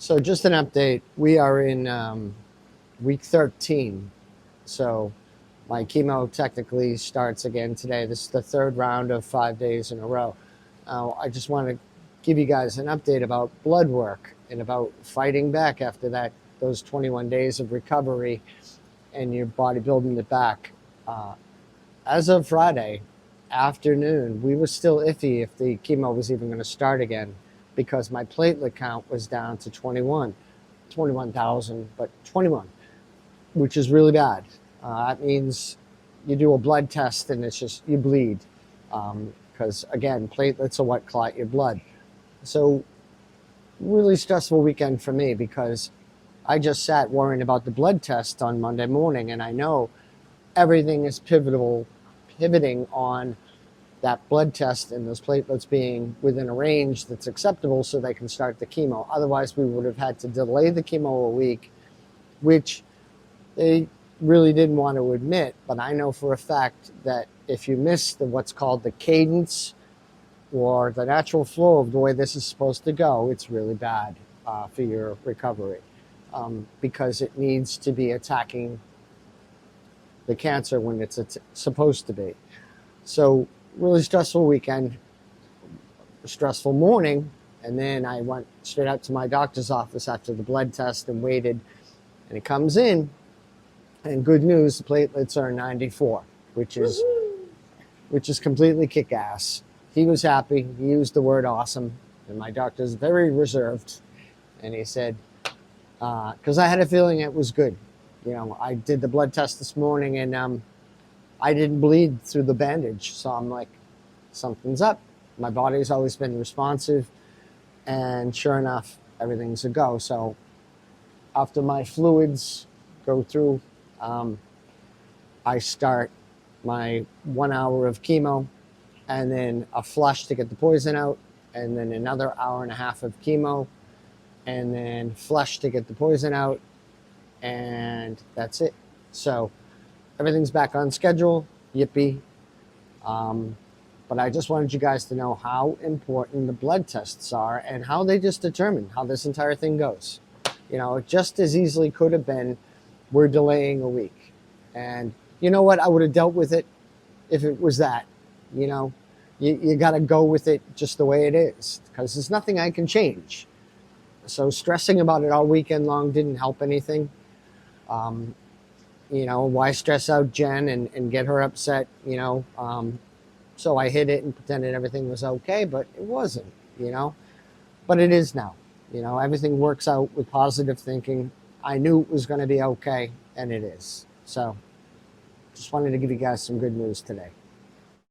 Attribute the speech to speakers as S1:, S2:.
S1: So just an update. We are in week 13. So my chemo technically starts again today. This is the third round of 5 days in a row. I just want to give you guys an update about blood work and about fighting back after those 21 days of recovery and your body building it back. As of Friday afternoon, we were still iffy if the chemo was even going to start again because my platelet count was down to 21,000, but 21, which is really bad. That means you do a blood test and it's just, you bleed. Because again, platelets are what clot your blood. So really stressful weekend for me because I just sat worrying about the blood test on Monday morning, and I know everything is pivoting on that blood test and those platelets being within a range that's acceptable so they can start the chemo. Otherwise, we would have had to delay the chemo a week, which they really didn't want to admit. But I know for a fact that if you miss what's called the cadence or the natural flow of the way this is supposed to go, it's really bad for your recovery because it needs to be attacking the cancer when it's supposed to be. So really stressful weekend, stressful morning, and then I went straight out to my doctor's office after the blood test and waited, and it comes in, and good news, the platelets are 94, which is completely kick-ass. He was happy. He used the word awesome, and my doctor's very reserved, and he said, because I had a feeling it was good. You know, I did the blood test this morning, and I didn't bleed through the bandage. So I'm like, something's up. My body's always been responsive. And sure enough, everything's a go. So after my fluids go through, I start my 1 hour of chemo and then a flush to get the poison out, and then another hour and a half of chemo, and then flush to get the poison out. And that's it. So everything's back on schedule. Yippee. But I just wanted you guys to know how important the blood tests are and how they just determine how this entire thing goes. You know, it just as easily could have been, we're delaying a week. And you know what? I would have dealt with it if it was that. You know, you got to go with it just the way it is because there's nothing I can change. So stressing about it all weekend long didn't help anything. You know, why stress out Jen and get her upset, you know? So I hid it and pretended everything was okay, but it wasn't, you know? But it is now. You know, everything works out with positive thinking. I knew it was going to be okay, and it is. So just wanted to give you guys some good news today.